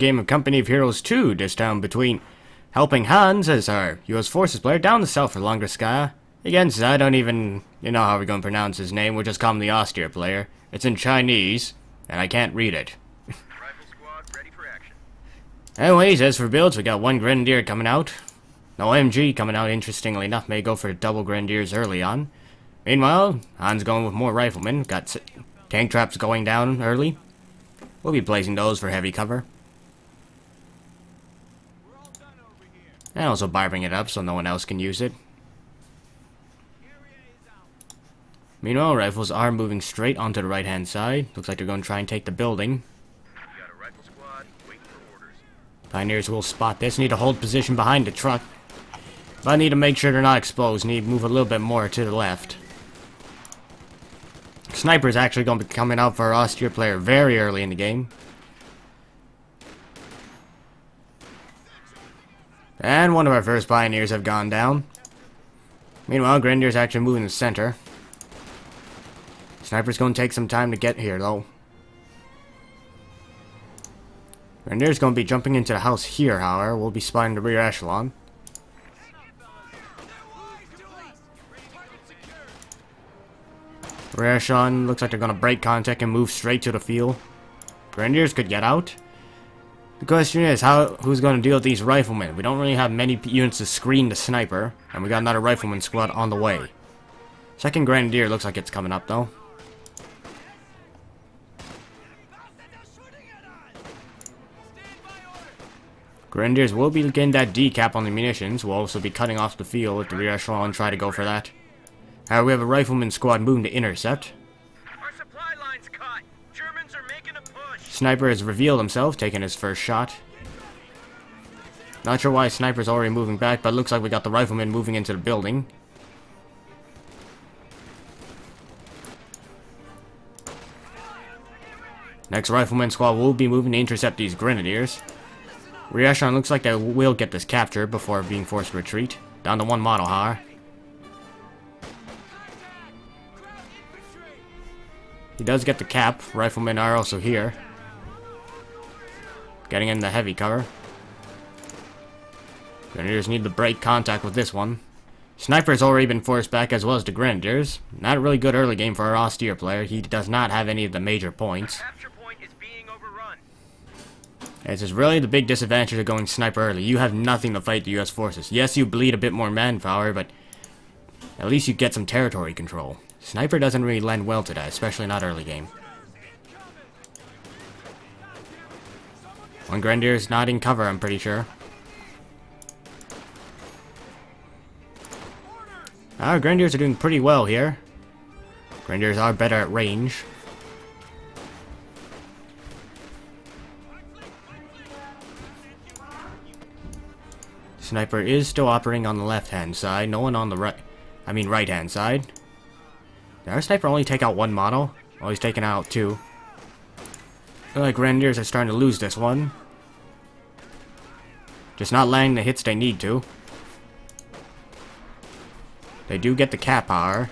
game of Company of Heroes 2, this time between HelpingHans as our US Forces player down the south for Longerskaya against, I don't even know how we're going to pronounce his name, we'll just call him the Austria player. It's in Chinese, and I can't read it. Rifle squad ready for action. Anyways, as for builds, we got one Grenadier coming out. No MG coming out, interestingly enough, may go for double Grenadiers early on. Meanwhile, Han's going with more Riflemen, got tank traps going down early. We'll be placing those for heavy cover. And also barbing it up so no one else can use it. Meanwhile, rifles are moving straight onto the right hand side. Looks like they're going to try and take the building. We got a rifle squad waiting for orders. Pioneers will spot this, need to hold position behind the truck. But I need to make sure they're not exposed, need to move a little bit more to the left. Sniper is actually going to be coming out for our Austria player very early in the game. And one of our first Pioneers have gone down. Meanwhile, Grenadier's actually moving to the center. Sniper's going to take some time to get here, though. Grenadier's going to be jumping into the house here, however. We'll be spotting the rear echelon. Rear echelon looks like they're going to break contact and move straight to the field. Grenadiers could get out. The question is, who's going to deal with these riflemen? We don't really have many units to screen the sniper, and we got another rifleman squad on the way. Second Grenadier looks like it's coming up, though. Grenadiers will be getting that decap on the munitions. We'll also be cutting off the field if the rear echelon and try to go for that. We have a rifleman squad moving to intercept. Our supply line's cut. Germans are making a push. Sniper has revealed himself, taking his first shot. Not sure why Sniper's already moving back, but it looks like we got the riflemen moving into the building. Next rifleman squad will be moving to intercept these Grenadiers. Rear echelon looks like they will get this capture before being forced to retreat. Down to one model, however. He does get the cap. Riflemen are also here. Getting in the heavy cover. Grenadiers need to break contact with this one. Sniper's already been forced back as well as the Grenadiers. Not a really good early game for our Austere player. He does not have any of the major points. Capture point is being overrun. This is really the big disadvantage of going Sniper early. You have nothing to fight the US forces. Yes, you bleed a bit more manpower, but at least you get some territory control. Sniper doesn't really lend well to that, especially not early game. One Grenadier is not in cover, I'm pretty sure. Our Grenadiers are doing pretty well here. Grenadiers are better at range. Sniper is still operating on the left-hand side. No one on the right-hand side. Did our Sniper only take out one model? Oh, he's taking out two. I feel like Grenadiers are starting to lose this one. Just not landing the hits they need to. They do get the cap power.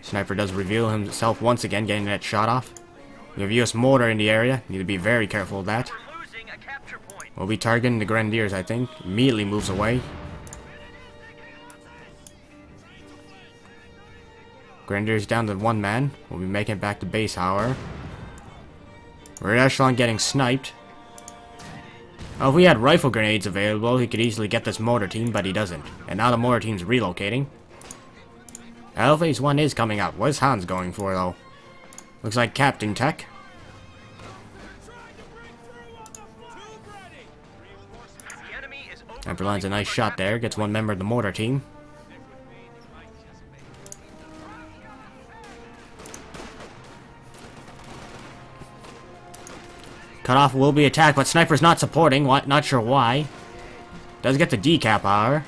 Sniper does reveal himself once again, getting that shot off. We have US mortar in the area. Need to be very careful of that. We're losing a capture point. We'll be targeting the Grenadiers, I think. Immediately moves away. Grenadiers down to one man. We'll be making it back to base, however. Rear echelon getting sniped. Oh, if we had rifle grenades available, he could easily get this mortar team, but he doesn't. And now the mortar team's relocating. Phase 1 is coming up. What is Hans going for, though? Looks like Captain Tech. Sniper lands a nice shot there. Gets one member of the mortar team. Cutoff will be attacked, but Sniper's not supporting. Not sure why. Does get the decap, however.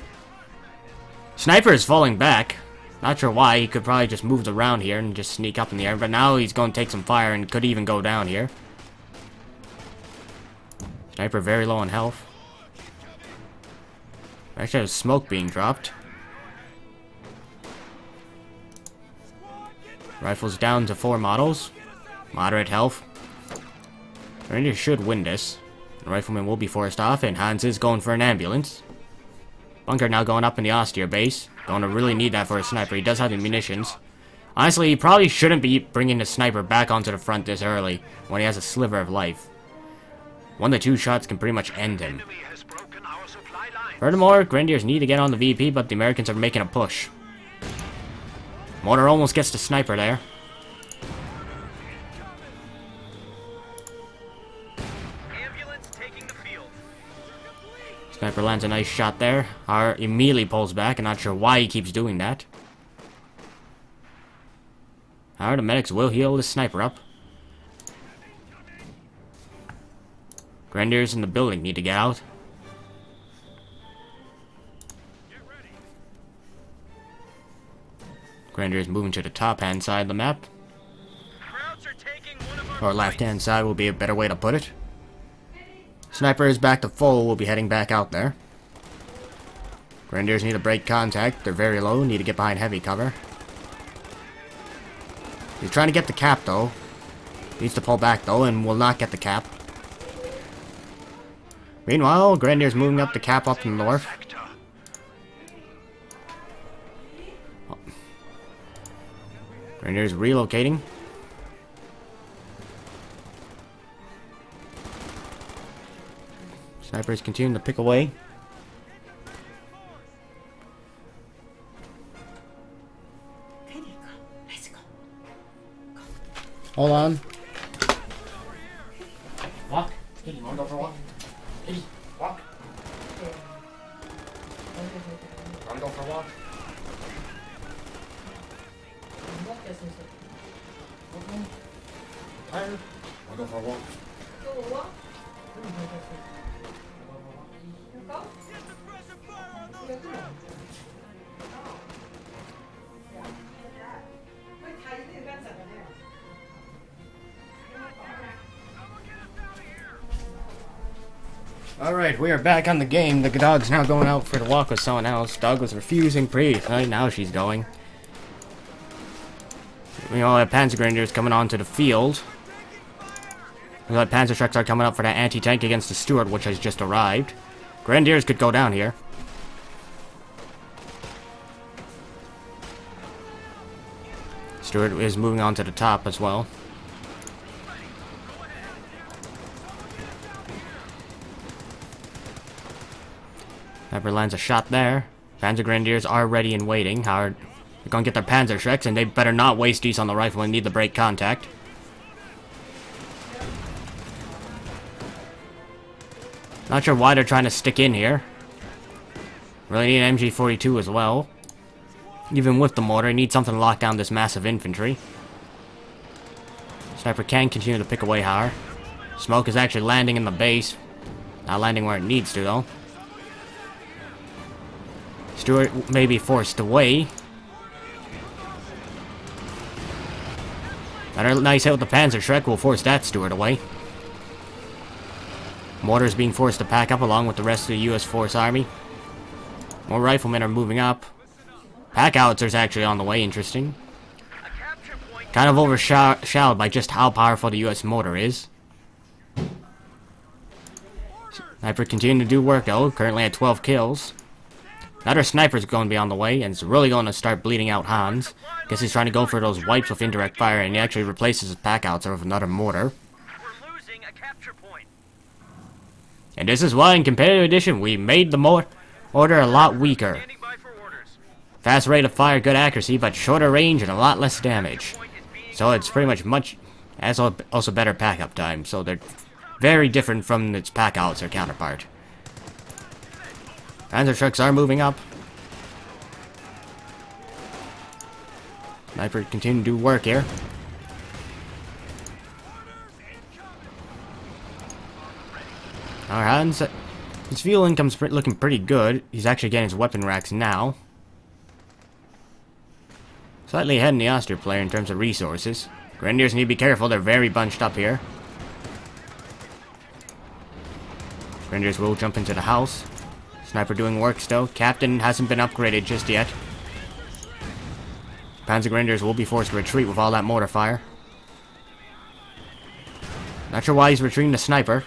Sniper is falling back. Not sure why. He could probably just move around here and just sneak up in the air. But now he's going to take some fire and could even go down here. Sniper very low on health. Actually, there's smoke being dropped. Rifles down to 4 models. Moderate health. Grenadiers should win this. The rifleman will be forced off, and Hans is going for an ambulance. Bunker now going up in the Austria base. Going to really need that for a sniper. He does have the munitions. Honestly, he probably shouldn't be bringing the sniper back onto the front this early when he has a sliver of life. 1 to 2 shots can pretty much end him. Furthermore, Grenadiers need to get on the VP, but the Americans are making a push. Mortar almost gets the sniper there. Ambulance taking the field. Sniper lands a nice shot there. R immediately pulls back. I'm not sure why he keeps doing that. However, the medics will heal the sniper up. Grenadiers in the building need to get out. Grenadiers moving to the top-hand side of the map. Krauts are taking one of our Or left-hand side will be a better way to put it. Sniper is back to full. We'll be heading back out there. Grenadiers need to break contact. They're very low. Need to get behind heavy cover. He's trying to get the cap, though. Needs to pull back, though, and will not get the cap. Meanwhile, Grenadiers moving up the cap up in the north. Grenadiers relocating. Snipers continuing to pick away. Hold on. Walk. Kitty, you wanna go for a walk? Kitty, walk. Wanna go for a walk? Tired? Wanna go for a walk? Alright, we are back on the game. The dog's now going out for the walk with someone else. Dog was refusing previously, now she's going. We all have Panzer Grenadiers coming onto the field. We got Panzer trucks are coming up for that anti-tank against the Stuart, which has just arrived. Grenadiers could go down here. Stuart is moving on to the top as well. Sniper lands a shot there. Panzer Grenadiers are ready and waiting. However, they're gonna get their Panzer Shreks, and they better not waste these on the rifle and need to break contact. Not sure why they're trying to stick in here. Really need an MG42 as well. Even with the mortar, you need something to lock down this massive infantry. Sniper can continue to pick away higher. Smoke is actually landing in the base. Not landing where it needs to, though. Stuart may be forced away. Another nice hit with the Panzer Shrek will force that Stuart away. Mortar is being forced to pack up along with the rest of the US Force Army. More riflemen are moving up. Pack howitzers actually on the way, interesting. Kind of overshadowed by just how powerful the US mortar is. Sniper continuing to do work though, currently at 12 kills. Another sniper's going to be on the way, and it's really going to start bleeding out Hans. Guess he's trying to go for those wipes with indirect fire, and he actually replaces his pack howitzer with another mortar. We're losing a capture point. And this is why in competitive edition we made the mortar a lot weaker. Standing by for orders. Fast rate of fire, good accuracy, but shorter range and a lot less damage. So it's pretty much also better pack up time, so they're very different from its pack howitzer counterpart. Panzer trucks are moving up. Sniper continue to do work here. Our Hans, his fuel income's looking pretty good. He's actually getting his weapon racks now. Slightly ahead in the Austria player in terms of resources. Grenadiers need to be careful, they're very bunched up here. Grenadiers will jump into the house. Sniper doing work still. Captain hasn't been upgraded just yet. Panzer Grenadiers will be forced to retreat with all that mortar fire. Not Not sure why he's retreating the sniper.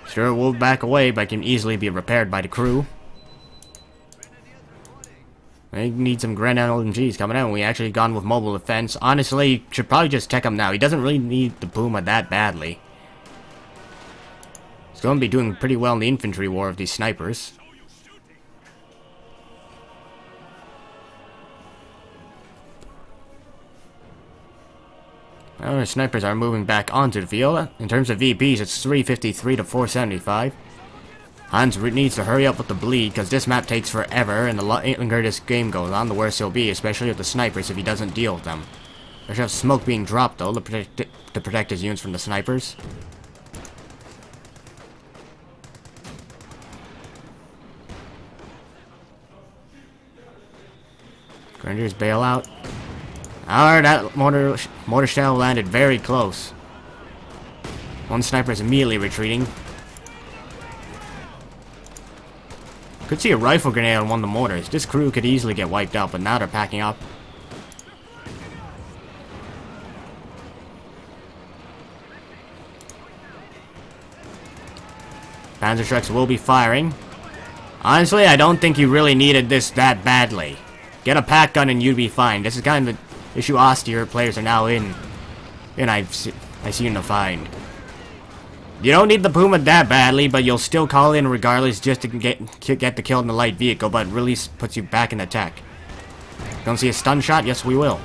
Sure, it will back away, but can easily be repaired by the crew. We need some Grand LMGs coming out. We actually gone with mobile defense. Honestly, should probably just tech him now. He doesn't really need the Puma that badly. He's going to be doing pretty well in the infantry war of these snipers. Our snipers are moving back onto the field. In terms of VPs, it's 353 to 475. Hans needs to hurry up with the bleed, because this map takes forever, and the longer this game goes on, the worse he'll be, especially with the snipers if he doesn't deal with them. There's have smoke being dropped, though, to protect his units from the snipers. Grenadiers bail out. Alright, that mortar shell landed very close. One sniper is immediately retreating. Could see a rifle grenade on one of the mortars. This crew could easily get wiped out, but now they're packing up. Panzer trucks will be firing. Honestly, I don't think you really needed this that badly. Get a pack gun and you'd be fine. This is kind of the issue austere players are now in. And I seem to find. You don't need the Puma that badly, but you'll still call in regardless just to get the kill in the light vehicle, but really puts you back in attack. Gonna see a stun shot? Yes, we will.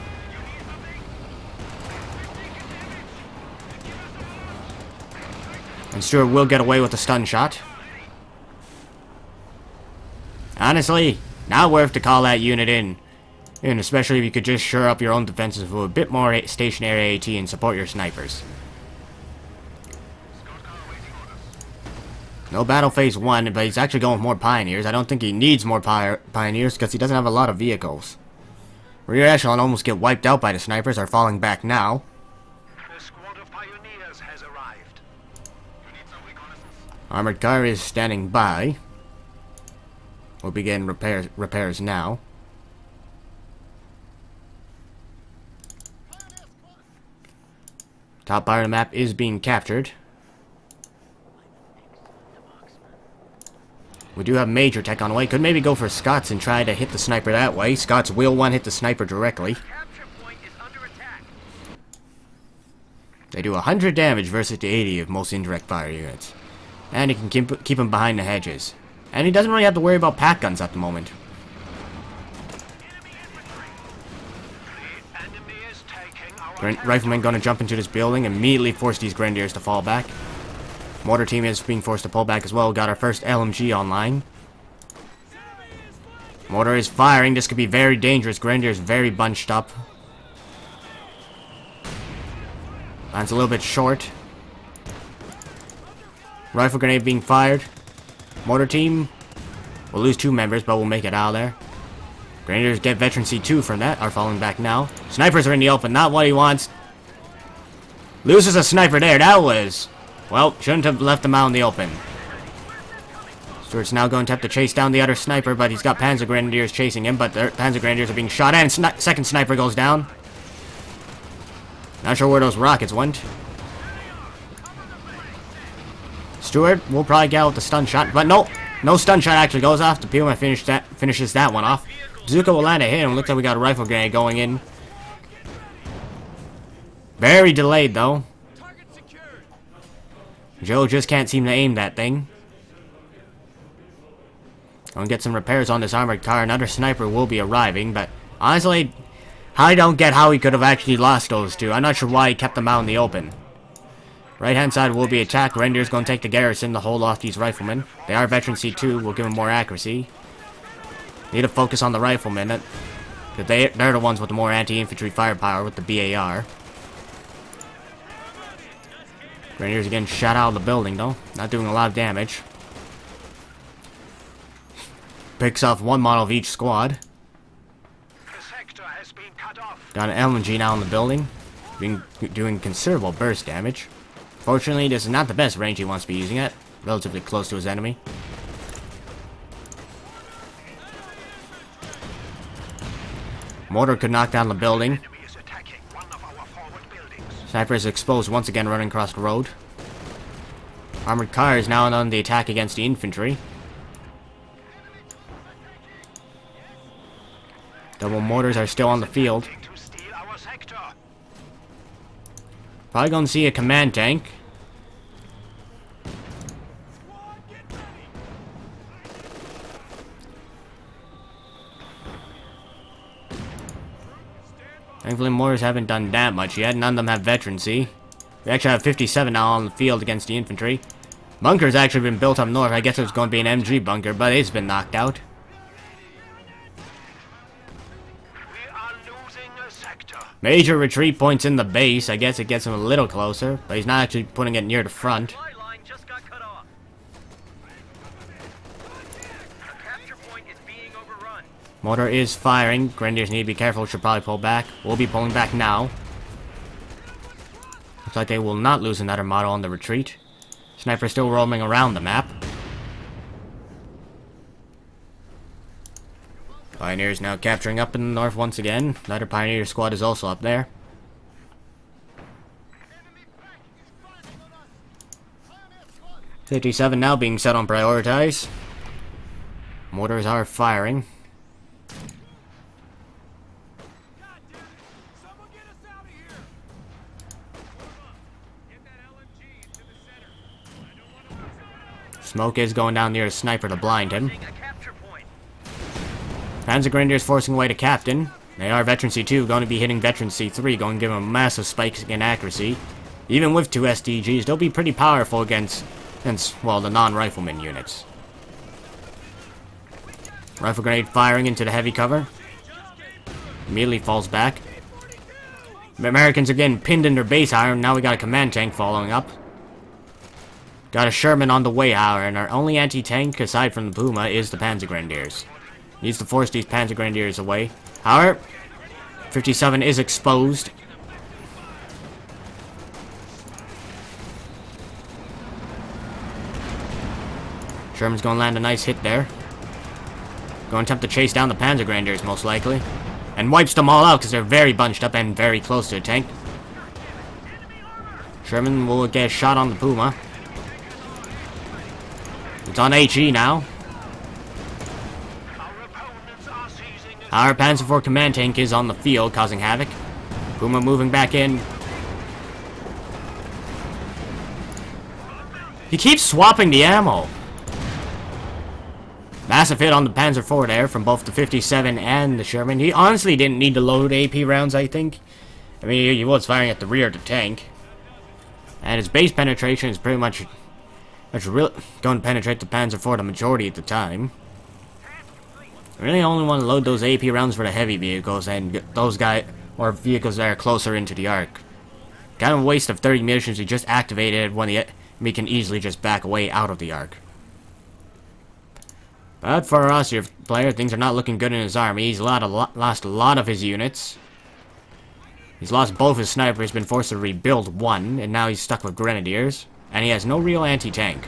And Stuart will get away with the stun shot. Honestly, not worth to call that unit in. And especially if you could just shore up your own defenses with a bit more stationary AT and support your snipers. No battle phase 1, but he's actually going with more pioneers. I don't think he needs more pioneers because he doesn't have a lot of vehicles. Rear echelon almost get wiped out by the snipers, are falling back now. The squad of pioneers has arrived. You need some reconnaissance? Armored car is standing by. We'll begin repairs now. Top part of the map is being captured. We do have major tech on the way. Could maybe go for Scots and try to hit the sniper that way. Scots will one-hit the sniper directly. Capture point is under attack. They do 100 damage versus the 80 of most indirect fire units. And he can keep him behind the hedges. And he doesn't really have to worry about pack guns at the moment. The enemy is taking our Riflemen gonna jump into this building and immediately force these Grenadiers to fall back. Mortar team is being forced to pull back as well. Got our first LMG online. Mortar is firing. This could be very dangerous. Grenadier is very bunched up. Line's a little bit short. Rifle grenade being fired. Mortar team will lose 2 members, but we'll make it out of there. Grenadiers get veteran C2 from that. Are falling back now. Snipers are in the open. Not what he wants. Loses a sniper there. That was... well, shouldn't have left them out in the open. Stuart's now going to have to chase down the other sniper, but he's got Panzer Grenadiers chasing him, but the Panzer Grenadiers are being shot at, and second sniper goes down. Not sure where those rockets went. Stuart will probably get out with the stun shot, but no stun shot actually goes off. The Puma finishes that one off. Bazooka will land a hit, and looks like we got a rifle grenade going in. Very delayed, though. Joe just can't seem to aim that thing. I'll get some repairs on this armored car. Another sniper will be arriving, but honestly, I don't get how he could have actually lost those 2. I'm not sure why he kept them out in the open. Right-hand side will be attacked. Render's going to take the garrison to hold off these riflemen. They are veteran C2. We'll give them more accuracy. Need to focus on the riflemen. Because they're the ones with the more anti-infantry firepower with the BAR. Grenadiers are getting shot out of the building, though. Not doing a lot of damage. Picks off 1 model of each squad. The sector has been cut off. Got an LMG now in the building. Doing considerable burst damage. Fortunately, this is not the best range he wants to be using it. Relatively close to his enemy. Mortar could knock down the building. Enemy is attacking one of our forward buildings. Sniper is exposed once again, running across the road. Armored car is now on the attack against the infantry. Double mortars are still on the field. To steal our sector. Probably gonna see a command tank. Thankfully, mortars haven't done that much yet. None of them have veterancy. We actually have 57 now on the field against the infantry. Bunker's actually been built up north. I guess it was going to be an MG bunker, but it's been knocked out. We are losing a sector. Major retreat points in the base. I guess it gets him a little closer, but he's not actually putting it near the front. Supply line just got cut off. The capture point is being overrun. Mortar is firing. Grenadiers need to be careful. Should probably pull back. We'll be pulling back now. Looks like they will not lose another model on the retreat. Sniper still roaming around the map. Pioneers now capturing up in the north once again. Another Pioneer squad is also up there. "57 now being set on prioritize. Mortars are firing. Smoke is going down near a sniper to blind him. A capture point. Panzer Grenadiers forcing away to Captain. They are Veterancy 2, going to be hitting Veterancy 3, going to give them massive spikes in accuracy. Even with 2 SDGs, they'll be pretty powerful against well, the non-rifleman units. Rifle grenade firing into the heavy cover. Immediately falls back. The Americans are getting pinned in their base iron. Now we got a command tank following up. Got a Sherman on the way, however, and our only anti-tank, aside from the Puma, is the Panzer Grenadiers. Needs to force these Panzer Grenadiers away. However, 57 is exposed. Sherman's gonna land a nice hit there. Gonna attempt to chase down the Panzer Grenadiers, most likely. And wipes them all out, because they're very bunched up and very close to the tank. Sherman will get a shot on the Puma. It's on HE now. Our Panzer IV command tank is on the field, causing havoc. Puma moving back in. He keeps swapping the ammo. Massive hit on the Panzer IV there from both the 57 and the Sherman. He honestly didn't need to load AP rounds, I think. I mean, he was firing at the rear of the tank. And his base penetration is pretty much really going to penetrate the Panzer IV the majority of the time. I really only want to load those AP rounds for the heavy vehicles and those or vehicles that are closer into the arc. Kind of a waste of 30 munitions he just activated when we can easily just back away out of the arc. But for our Austria player, things are not looking good in his army. He's lost a lot of his units. He's lost both his snipers, been forced to rebuild one, and now he's stuck with Grenadiers. And he has no real anti-tank.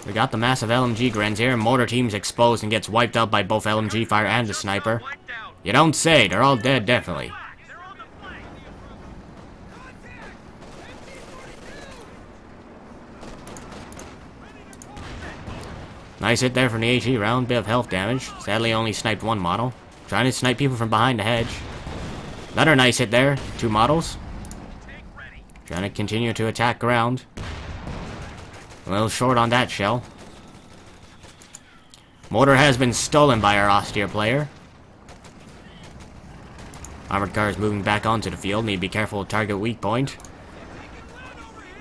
We got the massive LMG Grens here. Mortar team's exposed and gets wiped out by both LMG fire and the sniper. You don't say. They're all dead, definitely. Nice hit there from the HE round, bit of health damage. Sadly only sniped one model. Trying to snipe people from behind the hedge. Another nice hit there, 2 models. Trying to continue to attack ground. A little short on that shell. Mortar has been stolen by our Austria player. Armored car is moving back onto the field, need to be careful with target weak point.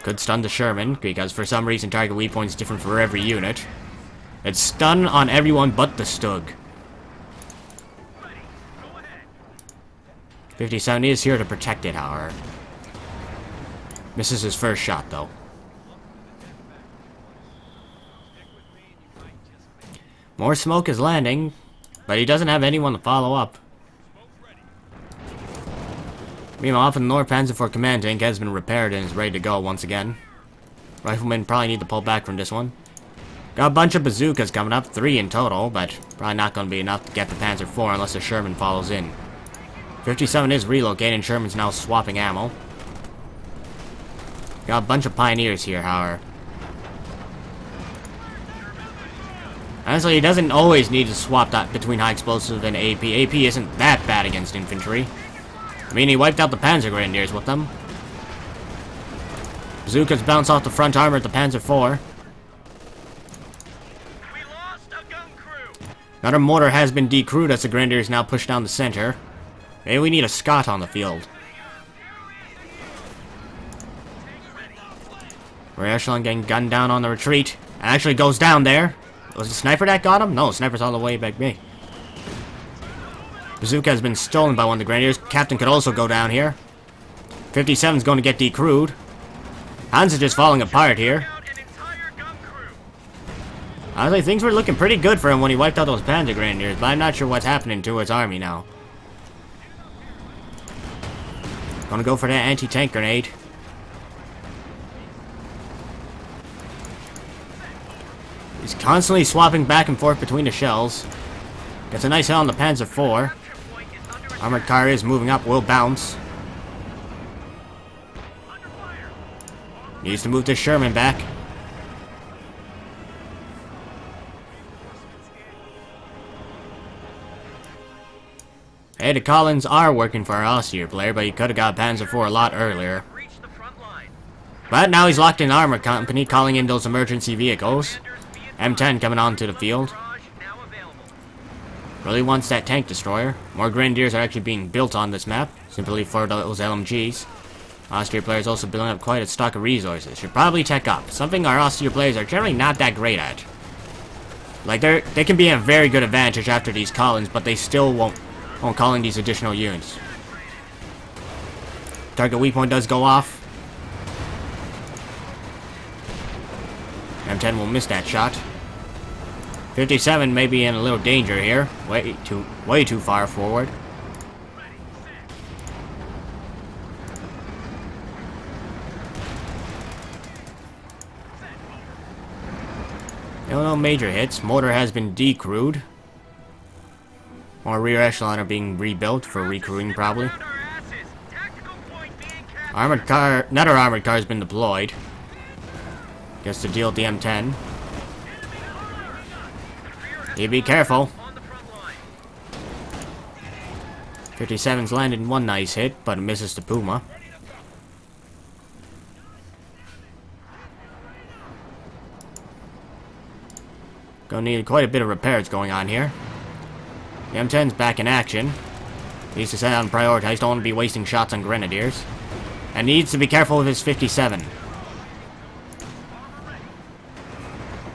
Could stun the Sherman, because for some reason target weak point is different for every unit. It's stun on everyone but the Stug. 57 is here to protect it, however. Misses his first shot, though. More smoke is landing, but he doesn't have anyone to follow up. Meanwhile, off in the North, Panzer IV command tank has been repaired and is ready to go once again. Riflemen probably need to pull back from this one. Got a bunch of bazookas coming up, 3 in total, but probably not going to be enough to get the Panzer IV unless the Sherman follows in. 57 is relocating, Sherman's now swapping ammo. Got a bunch of pioneers here, however. Honestly, he doesn't always need to swap that between high explosive and AP. AP isn't that bad against infantry. I mean, he wiped out the Panzer Grenadiers with them. Bazookas bounce off the front armor at the Panzer IV. We lost a gun crew. Another mortar has been decrewed as the Grenadiers now push down the center. Maybe we need a Scot on the field. Rear echelon getting gunned down on the retreat. And actually goes down there. Was it Sniper that got him? No, Sniper's all the way back me. Bazooka has been stolen by one of the Grenadiers. Captain could also go down here. 57's going to get decrewed. Hans is just falling apart here. Honestly, things were looking pretty good for him when he wiped out those Panzer Grenadiers, but I'm not sure what's happening to his army now. Gonna go for that anti-tank grenade. He's constantly swapping back and forth between the shells. Gets a nice hit on the Panzer IV. Armored car is moving up, will bounce. Needs to move this Sherman back. Hey, the Collins are working for our Austrian player, but he could have got Panzer IV a lot earlier. But now he's locked in armor company, calling in those emergency vehicles. M10 coming onto the field. Really wants that tank destroyer. More Grenadiers are actually being built on this map, simply for those LMGs. Austria players also building up quite a stock of resources. Should probably tech up, something our Austria players are generally not that great at. Like, they can be a very good advantage after these Collins, but they still won't call in these additional units. Target weak point does go off. M10 will miss that shot. 57 may be in a little danger here. Way too far forward. No major hits. Mortar has been decrewed. More rear echelon are being rebuilt for recrewing, probably. Armored car, another armored car has been deployed. Guess to deal with the M10. You be careful. 57's landed one nice hit, but it misses the Puma. Gonna need quite a bit of repairs going on here. The M10's back in action. Needs to set out and prioritize, don't want to be wasting shots on Grenadiers. And needs to be careful with his 57.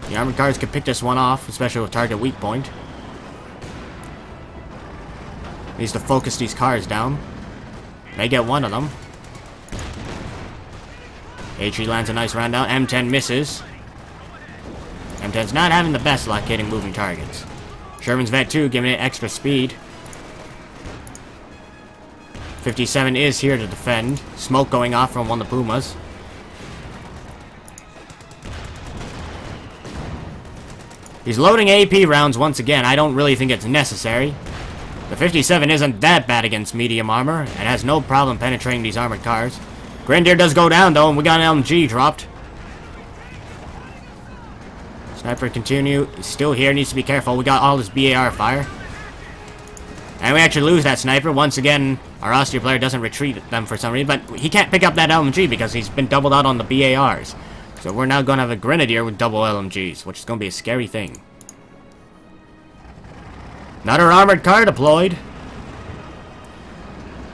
The armored cars could pick this one off, especially with target weak point. Needs to focus these cars down. May get one of them. HE lands a nice round down. M10 misses. M10's not having the best luck hitting moving targets. Sherman's Vet 2 giving it extra speed. 57 is here to defend. Smoke going off from one of the Pumas. He's loading AP rounds once again. I don't really think it's necessary. The 57 isn't that bad against medium armor and has no problem penetrating these armored cars. Grenadier does go down though, and we got an LMG dropped. Sniper continue. Still here. Needs to be careful. We got all this BAR fire. And we actually lose that sniper. Once again, our Austria player doesn't retreat them for some reason. But he can't pick up that LMG because he's been doubled out on the BARs. So we're now going to have a Grenadier with double LMGs, which is going to be a scary thing. Another armored car deployed.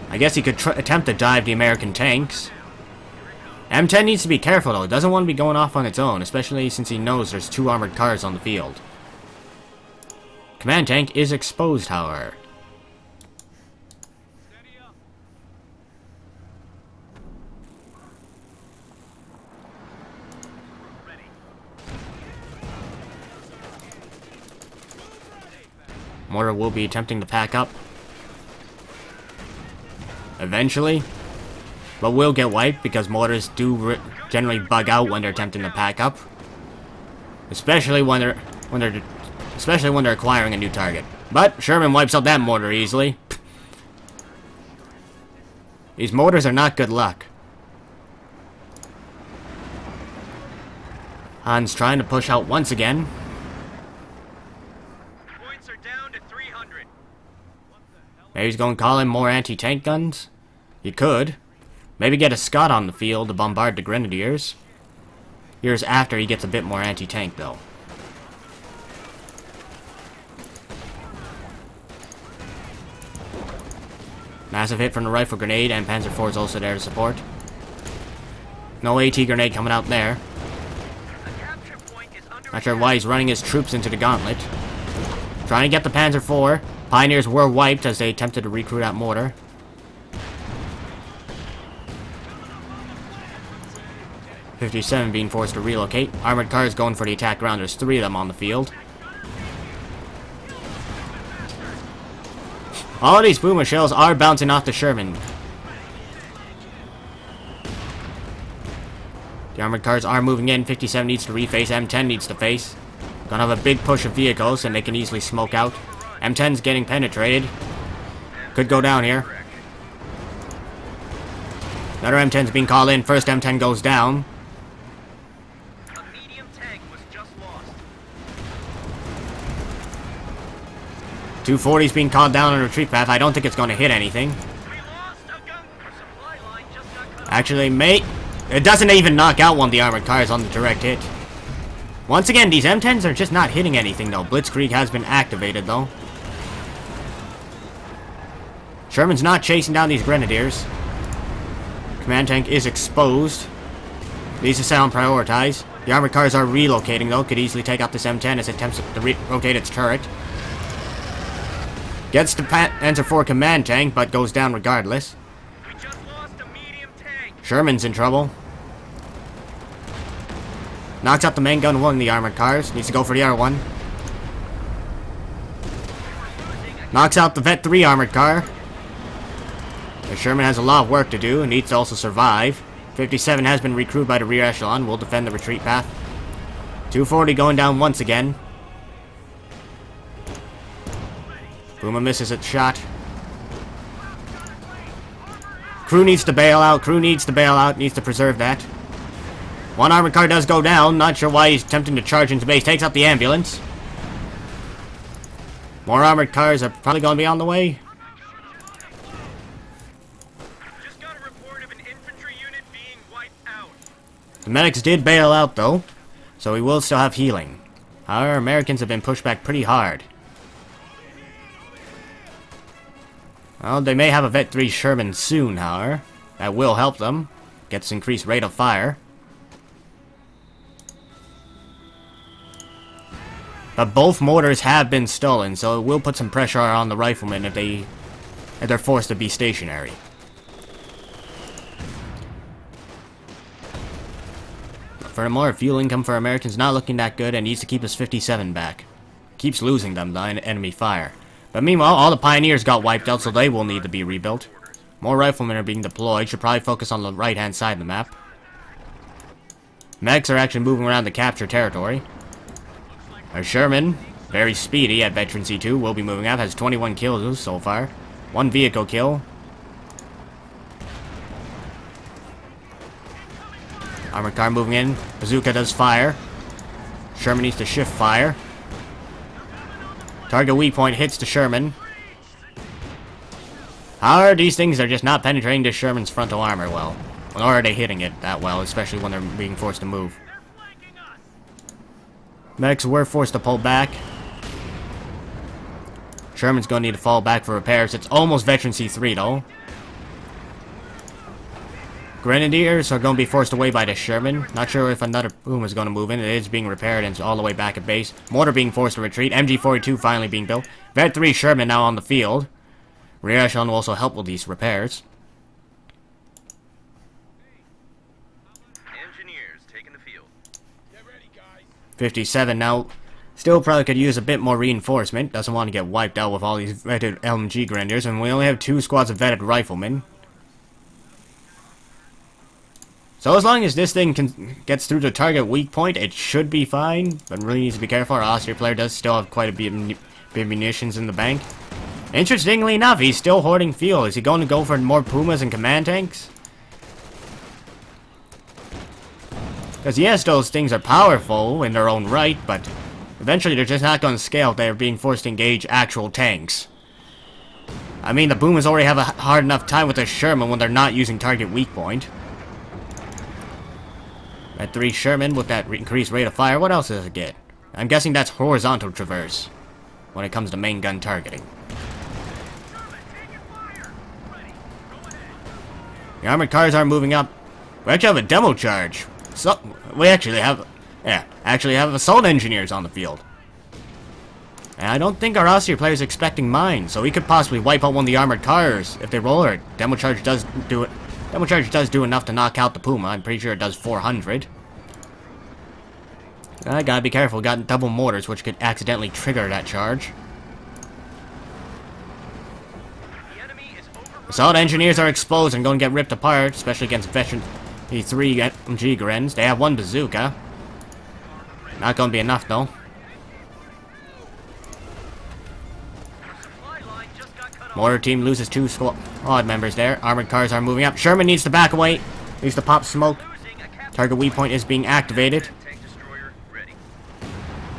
I guess he could attempt to dive the American tanks. M10 needs to be careful though. It doesn't want to be going off on its own, especially since he knows there's 2 armored cars on the field. Command tank is exposed, however. Mortar will be attempting to pack up. Eventually. But will get wiped because mortars do generally bug out when they're attempting to pack up. especially when they're acquiring a new target. But Sherman wipes out that mortar easily. These mortars are not good luck. Hans trying to push out once again. Points are down to 300. Maybe he's going to call in more anti-tank guns? He could. Maybe get a Scot on the field to bombard the Grenadiers. Here's after he gets a bit more anti-tank, though. Massive hit from the rifle grenade, and Panzer IV is also there to support. No AT grenade coming out there. The capture point is under Not sure why he's running his troops into the gauntlet. Trying to get the Panzer IV. Pioneers were wiped as they attempted to recruit that mortar. .57 being forced to relocate. Armored cars going for the attack ground. There's 3 of them on the field. All of these boomer shells are bouncing off the Sherman. The armored cars are moving in. 57 needs to reface. M10 needs to face. Gonna have a big push of vehicles and they can easily smoke out. M10's getting penetrated. Could go down here. Another M10's being called in. First M10 goes down. A medium tank was just lost. 240's being called down on a retreat path. I don't think it's going to hit anything. We lost a gun. Our supply line just got cut. Actually, mate, it doesn't even knock out one of the armored cars on the direct hit. Once again, these M10s are just not hitting anything, though. Blitzkrieg has been activated, though. Sherman's not chasing down these Grenadiers. Command tank is exposed. Needs to sound prioritize. The armored cars are relocating, though. Could easily take out this M10 as it attempts to rotate its turret. Gets the Panzer IV command tank, but goes down regardless. We just lost a medium tank. Sherman's in trouble. Knocks out the main gun one of the armored cars. Needs to go for the other one. Knocks out the Vet 3 armored car. The Sherman has a lot of work to do and needs to also survive. 57 has been recruited by the rear echelon. Will defend the retreat path. 240 going down once again. Boomer misses its shot. Crew needs to bail out. Crew needs to bail out. Needs to preserve that. One armored car does go down. Not sure why he's attempting to charge into base. Takes out the ambulance. More armored cars are probably going to be on the way. Just got a report of an infantry unit being wiped out. The medics did bail out, though, so we will still have healing. Our Americans have been pushed back pretty hard. Well, they may have a Vet 3 Sherman soon, however. That will help them. Gets increased rate of fire. But both mortars have been stolen, so it will put some pressure on the riflemen if they're forced to be stationary. Furthermore, fuel income for Americans not looking that good and needs to keep his 57 back. Keeps losing them to enemy fire. But meanwhile, all the Pioneers got wiped out, so they will need to be rebuilt. More riflemen are being deployed. Should probably focus on the right-hand side of the map. Medics are actually moving around to capture territory. Our Sherman, very speedy at Veteran C2, will be moving up. Has 21 kills so far. 1 vehicle kill. Armored car moving in. Bazooka does fire. Sherman needs to shift fire. Target weak point hits the Sherman. However, these things are just not penetrating the Sherman's frontal armor well. Nor are they hitting it that well, especially when they're being forced to move. Medics were forced to pull back. Sherman's going to need to fall back for repairs. It's almost Veteran C3 though. Grenadiers are going to be forced away by the Sherman. Not sure if another boom is going to move in. It is being repaired and it's all the way back at base. Mortar being forced to retreat. MG42 finally being built. Vet 3 Sherman now on the field. Rear echelon will also help with these repairs. Engineers taking the field. Get ready, guys. 57 now. Still probably could use a bit more reinforcement. Doesn't want to get wiped out with all these vetted LMG Grenadiers. And we only have 2 squads of vetted riflemen. So as long as this thing gets through the target weak point, it should be fine. But really needs to be careful. Our Austria player does still have quite a bit of munitions in the bank. Interestingly enough, he's still hoarding fuel. Is he going to go for more Pumas and command tanks? Because yes, those things are powerful in their own right, but eventually they're just not going to scale if they're being forced to engage actual tanks. I mean, the Pumas already have a hard enough time with the Sherman when they're not using target weak point. At 3 Sherman with that increased rate of fire, what else does it get? I'm guessing that's horizontal traverse when it comes to main gun targeting. The armored cars are moving up. We actually have a demo charge. So we actually have assault engineers on the field. And I don't think our Austria player is expecting mine, so he could possibly wipe out one of the armored cars if they roll it. Demo charge does do it. Demo charge does do enough to knock out the Puma. I'm pretty sure it does 400. I gotta be careful. Got double mortars, which could accidentally trigger that charge. Assault engineers are exposed and going to get ripped apart, especially against veteran E3 MG Grens. They have 1 bazooka. Not going to be enough, though. Mortar team loses 2 squad members there. Armored cars are moving up. Sherman needs to back away. Needs to pop smoke. Target weak point is being activated.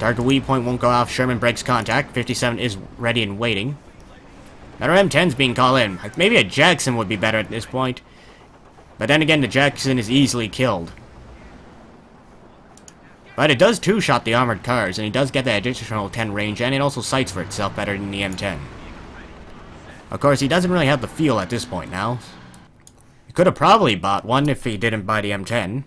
Target weak point won't go off. Sherman breaks contact. 57 is ready and waiting. Another M10's being called in. Maybe a Jackson would be better at this point. But then again, the Jackson is easily killed. But it does 2-shot the armored cars, and he does get the additional 10 range, and it also sights for itself better than the M10. Of course, he doesn't really have the fuel at this point now. He could have probably bought one if he didn't buy the M10.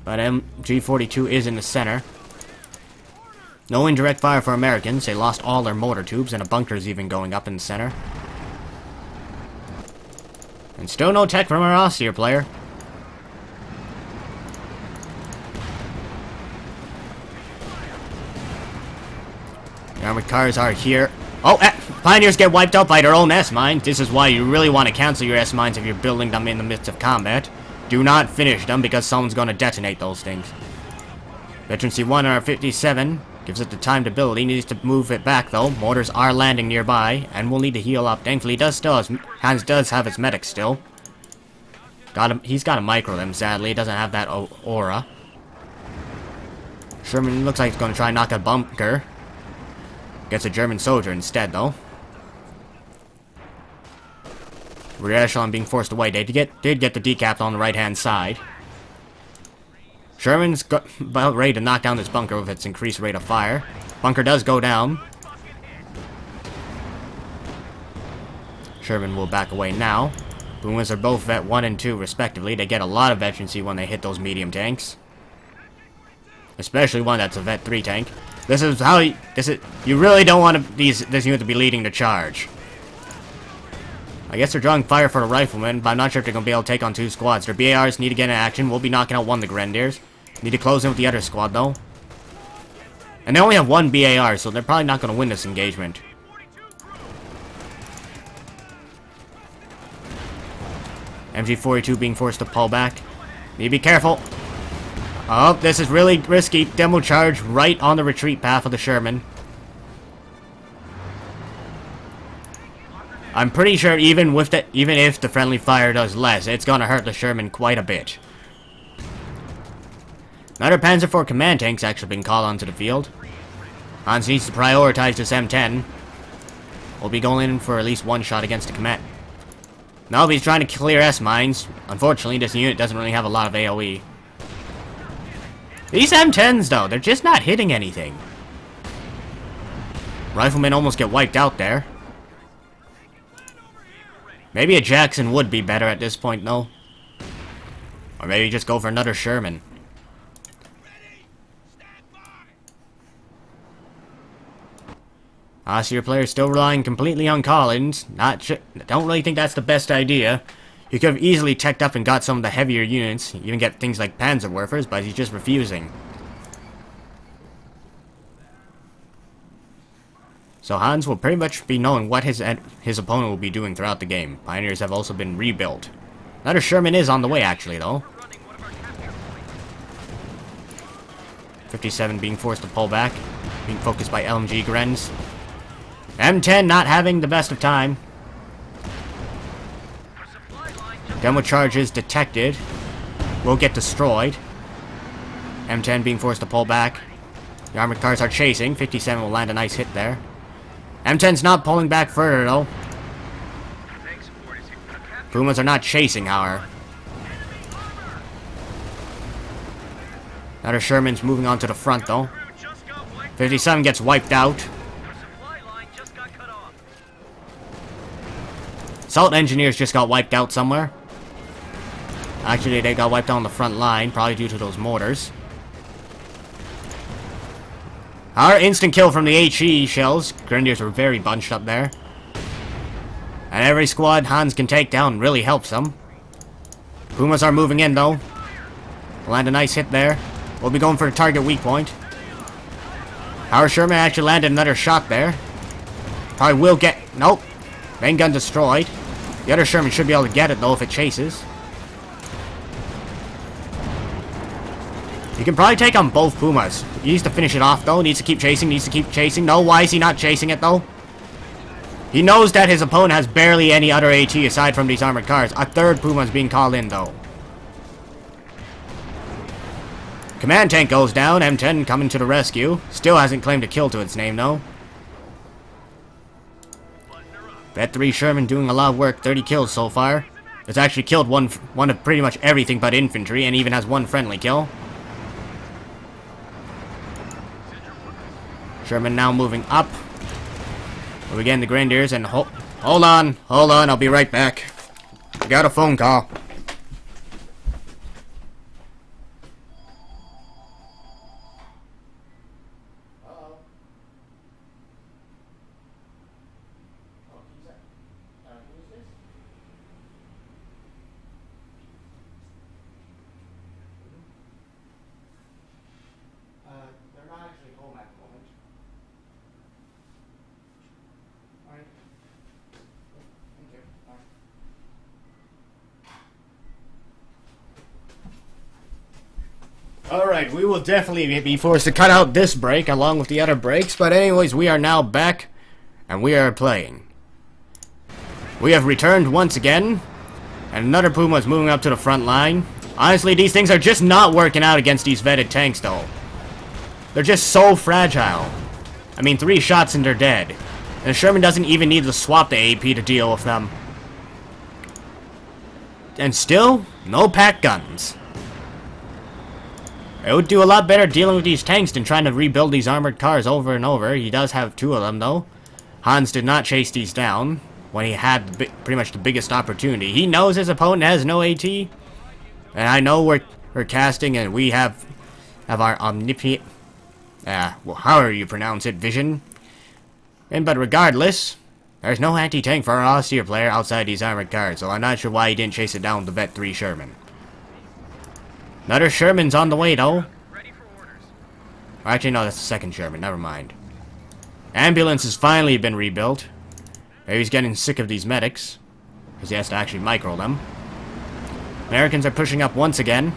But MG42 is in the center. No indirect fire for Americans. They lost all their mortar tubes, and a bunker's even going up in the center. And still no tech from our Austria player. The armored cars are here. Oh, Pioneers get wiped out by their own S-mines. This is why you really want to cancel your S-mines if you're building them in the midst of combat. Do not finish them because someone's going to detonate those things. Veteran C1 or 57 gives it the time to build. He needs to move it back though. Mortars are landing nearby and will need to heal up. Thankfully, Hans does have his medic still. He's got a micro them, sadly. He doesn't have that aura. Sherman looks like he's going to try and knock a bunker. Gets a German soldier instead, though. Rear echelon being forced away. They did get the decap on the right-hand side. Sherman's about ready to knock down this bunker with its increased rate of fire. Bunker does go down. Sherman will back away now. Pumas are both Vet 1 and 2 respectively. They get a lot of veterancy when they hit those medium tanks. Especially one that's a Vet 3 tank. This is how you really don't want this unit to be leading the charge. I guess they're drawing fire for the riflemen, but I'm not sure if they're going to be able to take on 2 squads. Their BARs need to get in action. We'll be knocking out one of the Grenadiers. Need to close in with the other squad, though. And they only have 1 BAR, so they're probably not going to win this engagement. MG42 being forced to pull back. Need to be careful. Oh, this is really risky. Demo charge right on the retreat path of the Sherman. I'm pretty sure even if the friendly fire does less, it's gonna hurt the Sherman quite a bit. Another Panzer IV command tank's actually been called onto the field. Hans needs to prioritize this M10. We'll be going in for at least 1 shot against the command. No, he's trying to clear S-mines. Unfortunately, this unit doesn't really have a lot of AoE. These M10s, though, they're just not hitting anything. Riflemen almost get wiped out there. Maybe a Jackson would be better at this point, though. Or maybe just go for another Sherman. Your player's still relying completely on Collins. Don't really think that's the best idea. He could have easily teched up and got some of the heavier units, even get things like Panzerwerfers, but he's just refusing. So Hans will pretty much be knowing what his opponent will be doing throughout the game. Pioneers have also been rebuilt. Another Sherman is on the way, actually, though. 57 being forced to pull back, being focused by LMG Grens. M10 not having the best of time. Demo charges detected. Will get destroyed. M10 being forced to pull back. The armored cars are chasing. 57 will land a nice hit there. M10's not pulling back further, though. Pumas are not chasing, however. Another Sherman's moving on to the front, though. 57 gets wiped out. Assault engineers just got wiped out somewhere. Actually, they got wiped out on the front line, probably due to those mortars. Our instant kill from the HE shells. Grenadiers were very bunched up there. And every squad Hans can take down really helps them. Pumas are moving in, though. Land a nice hit there. We'll be going for the target weak point. Our Sherman actually landed another shot there. Probably will get... Nope. Main gun destroyed. The other Sherman should be able to get it, though, if it chases. You can probably take on both Pumas. He needs to finish it off, though. Needs to keep chasing. Needs to keep chasing. No, why is he not chasing it, though? He knows that his opponent has barely any other AT aside from these armored cars. A third Puma is being called in, though. Command tank goes down. M10 coming to the rescue. Still hasn't claimed a kill to its name, though. Vet 3 Sherman doing a lot of work. 30 kills so far. It's actually killed one of pretty much everything but infantry, and even has one friendly kill. Sherman now moving up. We get the Grenadiers and hold on, I'll be right back. I got a phone call. They're not actually home at the moment. Alright. Thank you. Alright, we will definitely be forced to cut out this break along with the other breaks, but anyways, we are now back, and we are playing. We have returned once again, and another Puma is moving up to the front line. Honestly, these things are just not working out against these vetted tanks, though. They're just so fragile. I mean, 3 shots and they're dead. And Sherman doesn't even need to swap the AP to deal with them. And still, no pack guns. It would do a lot better dealing with these tanks than trying to rebuild these armored cars over and over. He does have 2 of them, though. Hans did not chase these down when he had pretty much the biggest opportunity. He knows his opponent has no AT. And I know we're casting and we have our omnipotent... well, however you pronounce it, vision. But regardless, there's no anti-tank for our austere player outside these armored cars, so I'm not sure why he didn't chase it down with the Vet 3 Sherman. Another Sherman's on the way, though. Actually, no, that's the second Sherman, never mind. Ambulance has finally been rebuilt. Maybe he's getting sick of these medics, because he has to actually micro them. Americans are pushing up once again.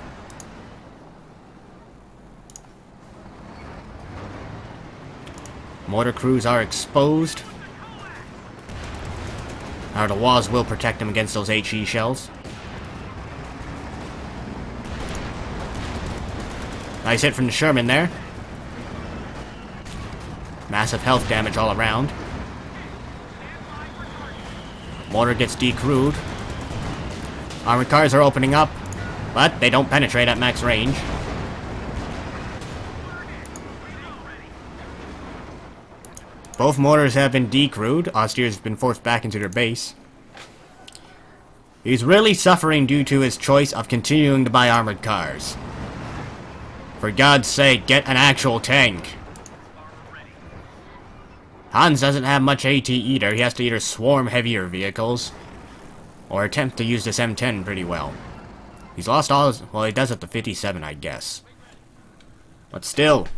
Mortar crews are exposed. Now the walls will protect them against those HE shells. Nice hit from the Sherman there. Massive health damage all around. Mortar gets decrewed. Armored cars are opening up, but they don't penetrate at max range. Both mortars have been decrewed. Auster's been forced back into their base. He's really suffering due to his choice of continuing to buy armored cars. For God's sake, get an actual tank. Hans doesn't have much AT either. He has to either swarm heavier vehicles or attempt to use this M10 pretty well. He's lost all his... well, he does at the 57, I guess. But still.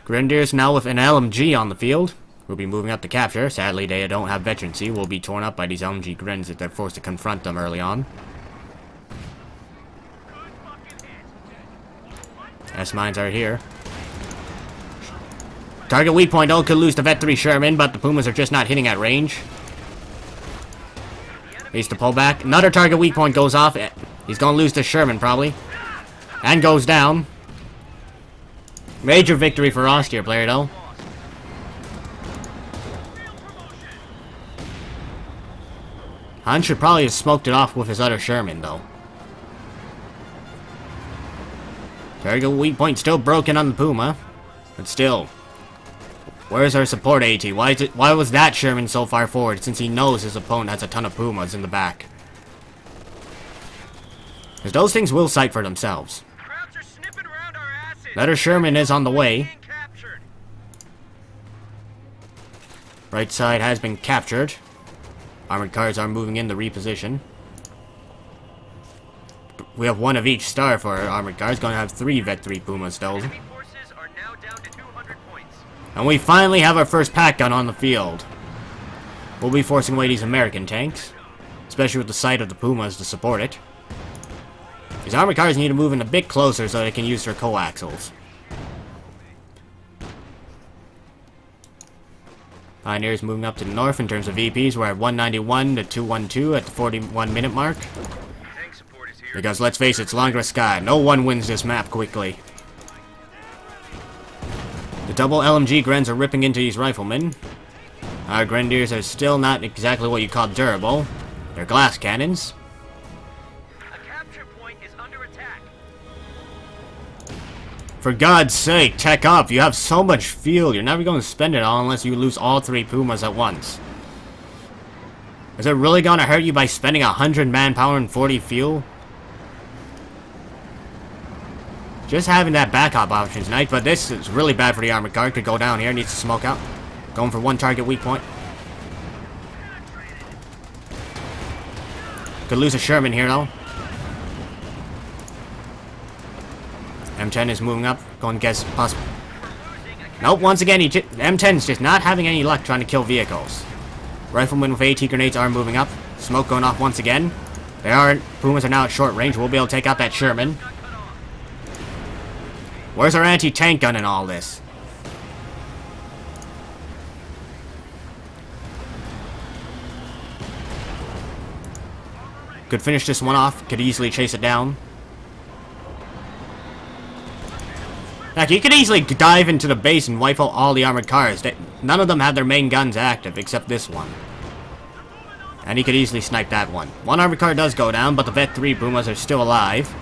Grenadiers now with an LMG on the field. We'll be moving up to capture. Sadly, they don't have veterancy. We'll be torn up by these LMG grins if they're forced to confront them early on. S-mines are here. Target weak point, though, could lose to Vet 3 Sherman, but the Pumas are just not hitting at range. Needs to pull back. Another target weak point goes off. He's gonna lose to Sherman, probably. And goes down. Major victory for Austria player, though. Han should probably have smoked it off with his other Sherman, though. Target weak point still broken on the Puma. But still. Where's our support AT? Why was that Sherman so far forward, since he knows his opponent has a ton of Pumas in the back? Because those things will sight for themselves. Crowds are sniffing around our asses. Another Sherman is on the way. Being captured. Right side has been captured. Armored cars are moving in to reposition. We have one of each star for our armored cars. Gonna have 3 Vet 3 Pumas though. Enemy forces are now down to 200 points. And we finally have our first pack gun on the field. We'll be forcing away these American tanks, especially with the sight of the Pumas to support it. These armored cars need to move in a bit closer so they can use their coaxials. Pioneers moving up to the north in terms of VPs. We're at 191 to 212 at the 41-minute mark. Tank support is here. Because let's face it, it's Langra Sky. No one wins this map quickly. The double LMG Grens are ripping into these riflemen. Our Grenadiers are still not exactly what you call durable. They're glass cannons. A capture point is under attack. For God's sake, tech up. You have so much fuel. You're never going to spend it all unless you lose all 3 Pumas at once. Is it really going to hurt you by spending 100 manpower and 40 fuel? Just having that backup option is nice, but this is really bad for the armored car. Could go down here, needs to smoke out. Going for 1 target weak point. Could lose a Sherman here though. M10 is moving up, going to guess possible. Nope, once again, M10's just not having any luck trying to kill vehicles. Riflemen with AT grenades are moving up. Smoke going off once again. Pumas are now at short range. We'll be able to take out that Sherman. Where's our anti-tank gun in all this? Could finish this one off. Could easily chase it down. Heck, you could easily dive into the base and wipe out all the armored cars. None of them have their main guns active, except this one. And he could easily snipe that one. 1 armored car does go down, but the Vet 3 Pumas are still alive.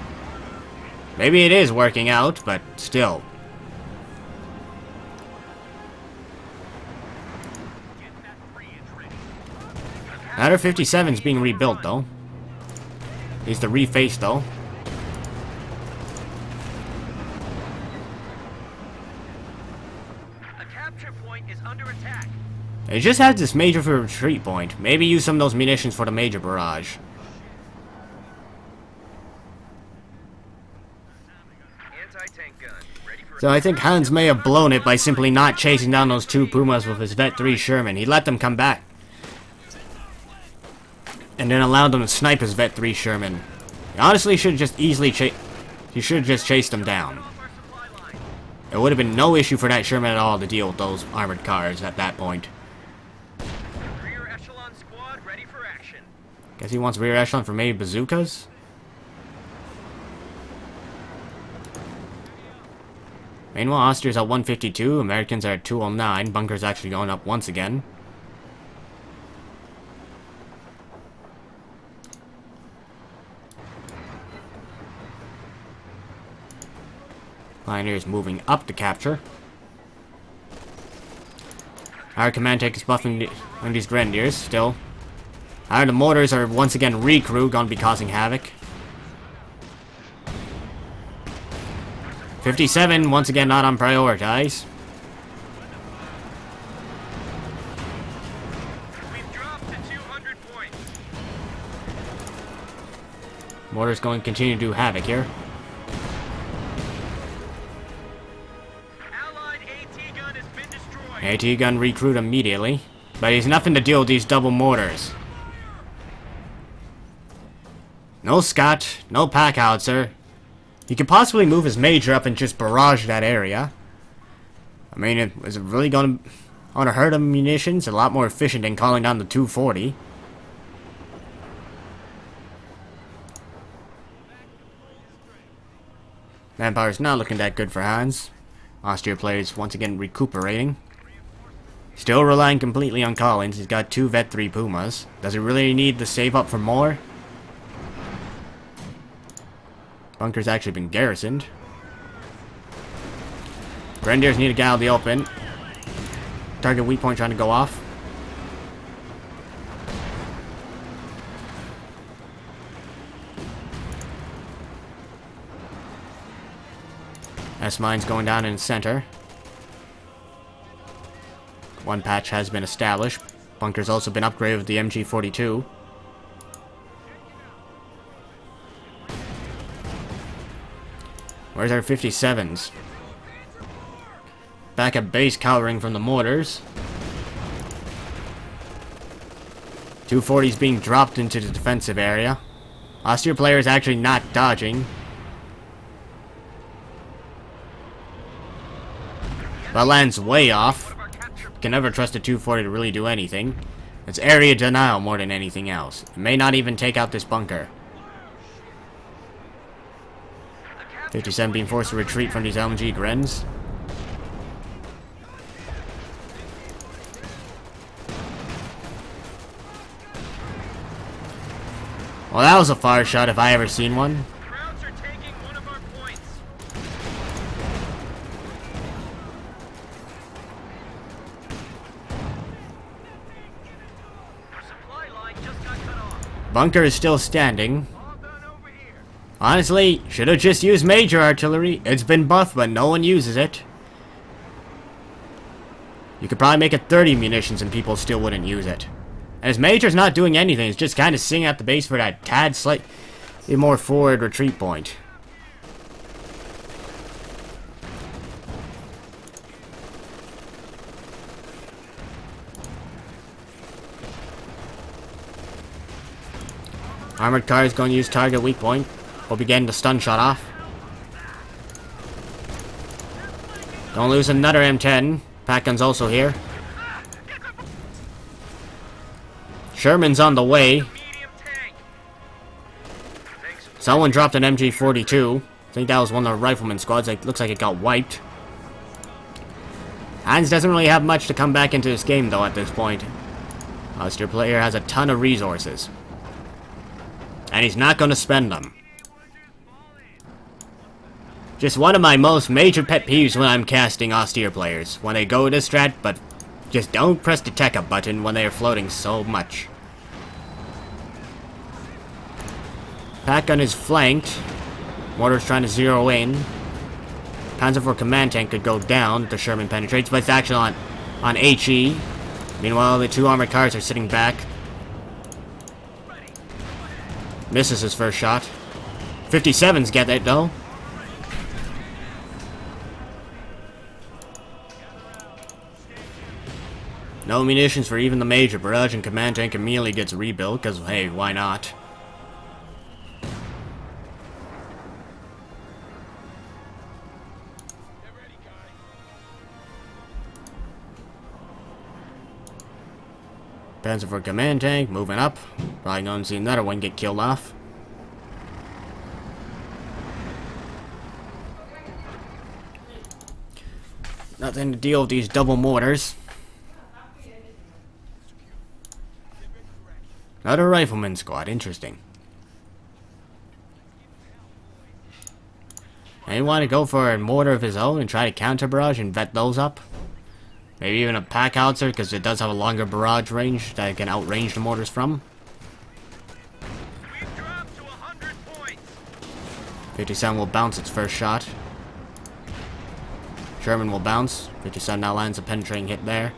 Maybe it is working out, but still. Another 57's being rebuilt, though. Needs to reface, though. A capture point is under attack. It just has this major for retreat point. Maybe use some of those munitions for the major barrage. Anti-tank gun. Ready for So I think Hans may have blown it by simply not chasing down those 2 Pumas with his Vet 3 Sherman. He let them come back. And then allowed them to snipe his Vet 3 Sherman. He honestly should have just easily he should have just chased them down. our supply line. It would have been no issue for that Sherman at all to deal with those armored cars at that point. Rear echelon squad ready for action. Guess he wants rear echelon for maybe bazookas? Meanwhile, Austria's at 152, Americans are at 209. Bunker's actually going up once again. Pioneers moving up to capture. Our command tank is buffing these Grenadiers still. The mortars are once again recrew, gonna be causing havoc. 57, once again not on prioritize. We've dropped to 200 points. Mortar's going to continue to do havoc here. Allied AT gun has been destroyed. AT gun recruit immediately, but he's nothing to deal with these double mortars. No Scott, no pack howitzer. He could possibly move his major up and just barrage that area. I mean, is it really gonna hurt him munitions? A lot more efficient than calling down the 240. Vampire's not looking that good for Hans. Austria players once again recuperating. Still relying completely on Collins. He's got 2 Vet 3 Pumas. Does he really need to save up for more? Bunker's actually been garrisoned. Grenadiers need to get out of the open. Target weak point trying to go off. S-mines going down in the center. One patch has been established. Bunker's also been upgraded with the MG42. Where's our 57s? Back at base, cowering from the mortars. 240's being dropped into the defensive area. Austria player is actually not dodging. But lands way off. Can never trust a 240 to really do anything. It's area denial more than anything else. It may not even take out this bunker. 57 being forced to retreat from these LMG Grens. Well, that was a fire shot if I ever seen one. Krauts are taking one of our points. Our supply line just got cut off. Bunker is still standing. All done over here. Honestly, should have just used major artillery. It's been buffed, but no one uses it. You could probably make it 30 munitions and people still wouldn't use it. And his major's not doing anything. It's just kind of sitting at the base for that tad slightly more forward retreat point. Armored car is going to use target weak point. We'll be getting the stun shot off. Don't lose another M10. Pack gun's also here. Sherman's on the way. Medium tank. Someone dropped an MG42. I think that was one of the rifleman squads. It looks like it got wiped. Hans doesn't really have much to come back into this game, though, at this point. Austria player has a ton of resources. And he's not going to spend them. Just one of my most major pet peeves when I'm casting Austria players. When they go to strat, but just don't press the tech up button when they are floating so much. Pack gun is flanked. Mortar's trying to zero in. Panzer IV command tank could go down. The Sherman penetrates, but it's actually on HE. Meanwhile, the 2 armored cars are sitting back. Misses his first shot. 57s get it though. No munitions for even the major. Barrage and command tank immediately gets rebuilt, because, hey, why not? Panzer for command tank, moving up. Probably going to see another one get killed off. Nothing to deal with these double mortars. Another rifleman squad, interesting. And he want to go for a mortar of his own and try to counter barrage and vet those up. Maybe even a pack howitzer, because it does have a longer barrage range that it can outrange the mortars from. We've dropped to 100 points. 57 will bounce its first shot. Sherman will bounce. 57 now lands a penetrating hit there.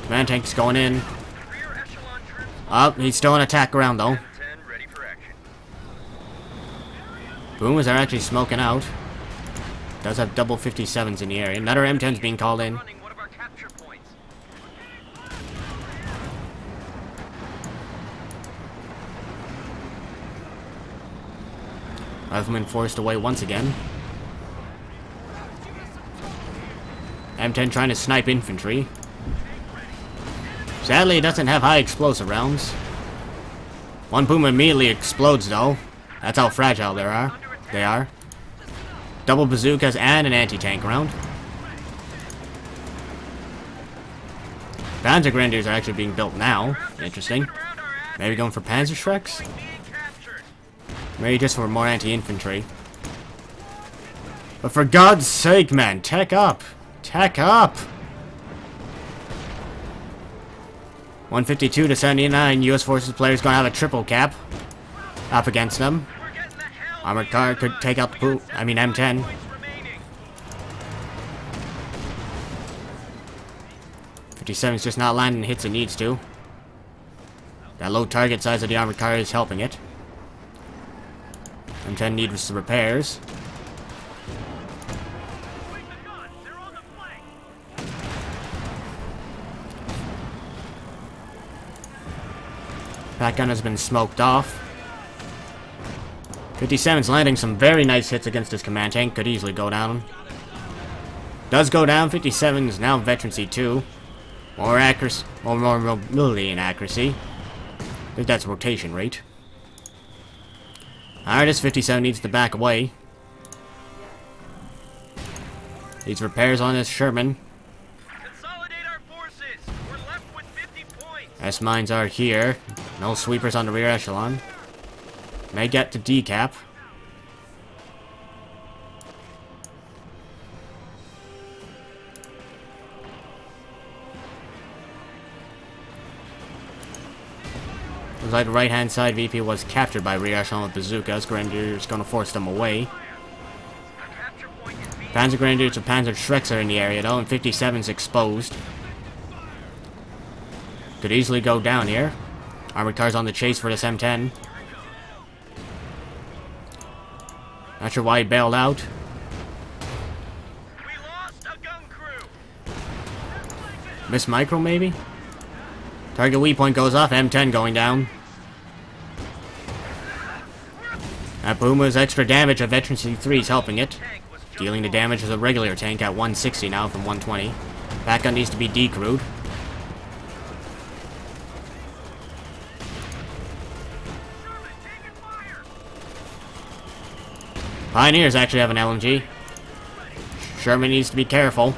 Command tank's going in. Rear echelon troops. Oh, he's still on attack around though. 10 ready for action. Boomers are actually smoking out. Does have double 57s in the area. Another M10's being called in. Running one of our capture points. Rifleman forced away once again. M10 trying to snipe infantry. Sadly, it doesn't have high explosive rounds. One Puma immediately explodes though. That's how fragile they are. Double bazookas and an anti-tank round. Panzer Grenadiers are actually being built now. Interesting. Maybe going for Panzer Shreks? Maybe just for more anti-infantry. But for God's sake, man, tech up! Tech up! 152 to 79, US Forces players gonna have a triple cap up against them. Armored car could take out the M10. 57's just not landing the hits it needs to. That low target size of the armored car is helping it. M10 needs some repairs. That gun has been smoked off. 57's landing some very nice hits against his command tank. Could easily go down. Does go down. 57's now veterancy 2. More accuracy, more mobility and accuracy. I think that's rotation rate. Alright, this 57 needs to back away. Needs repairs on this Sherman. Consolidate our forces. We're left with 50 points. S-mines are here. No sweepers on the rear echelon. May get to decap. Looks like the right-hand side VP was captured by rear echelon with bazookas. Grenadiers gonna force them away. Panzer Grenadiers and Panzer Shreks are in the area though, and 57's exposed. Could easily go down here. Armored cars on the chase for this M10. Not sure why he bailed out. We lost a gun crew. Miss Micro maybe? Target weak point goes off, M10 going down. That Puma's extra damage of veterancy 3 is helping it. Dealing the damage as a regular tank at 160 now from 120. That gun needs to be decrewed. Pioneers actually have an LMG. Sherman needs to be careful.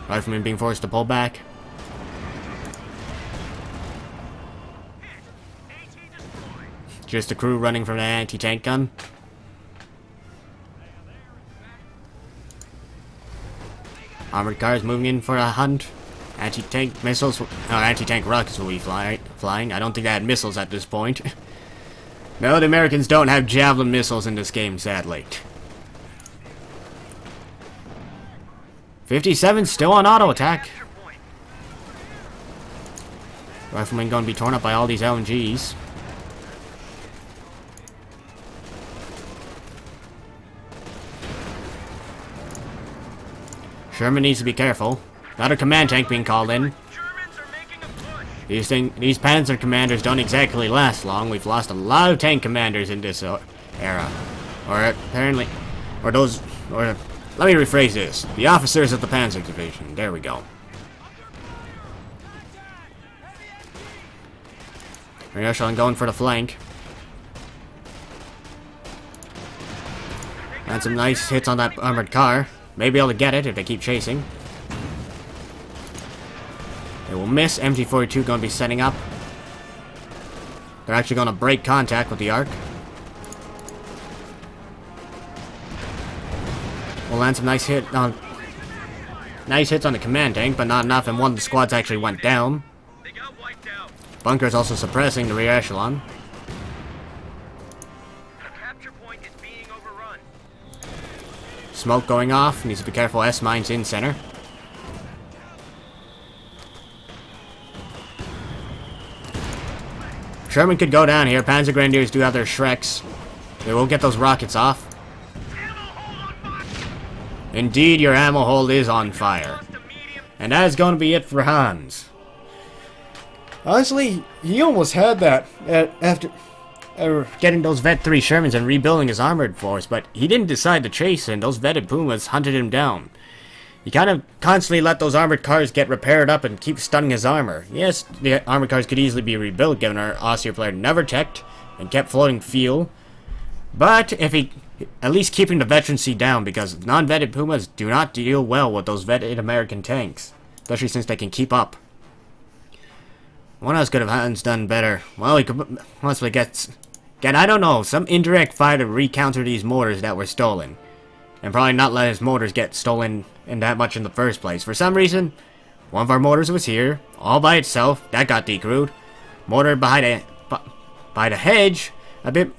Rifleman being forced to pull back. Just the crew running from the anti-tank gun. Armored cars moving in for a hunt. Anti-tank missiles, anti-tank rockets will be flying. I don't think they had missiles at this point. No, the Americans don't have Javelin missiles in this game, sadly. 57 still on auto attack. Rifleman going to be torn up by all these LMGs. Sherman needs to be careful. Another command tank being called in. These Panzer commanders don't exactly last long. We've lost a lot of tank commanders in this era. Let me rephrase this. The officers of the Panzer Division. There we go. Rear echelon going for the flank. And some nice hits on that armored car. May be able to get it if they keep chasing. They will miss. MG42 going to be setting up. They're actually going to break contact with the Ark. We'll land some nice hits on the command tank, but not enough, and one of the squads actually went down. They got wiped out. Bunker's also suppressing the rear echelon. The capture point is being overrun. Smoke going off. Needs to be careful. S-mines in center. Sherman could go down here. Panzer Grenadiers do have their Shreks. They will get those rockets off. Indeed, your ammo hold is on fire. And that is going to be it for Hans. Honestly, he almost had that after getting those Vet 3 Shermans and rebuilding his armored force, but he didn't decide to chase, and those vetted Pumas hunted him down. He kind of constantly let those armored cars get repaired up and keep stunning his armor. Yes, the armored cars could easily be rebuilt given our Aussie player never checked and kept floating fuel. But if he, at least keeping the veterancy down, because non-vetted Pumas do not deal well with those vetted American tanks, especially since they can keep up. What else could have Hans done better? Well, he could possibly get, I don't know, some indirect fire to recounter these mortars that were stolen. And probably not let his mortars get stolen in that much in the first place. For some reason, one of our mortars was here, all by itself. That got decrewed. Mortar behind a hedge, a bit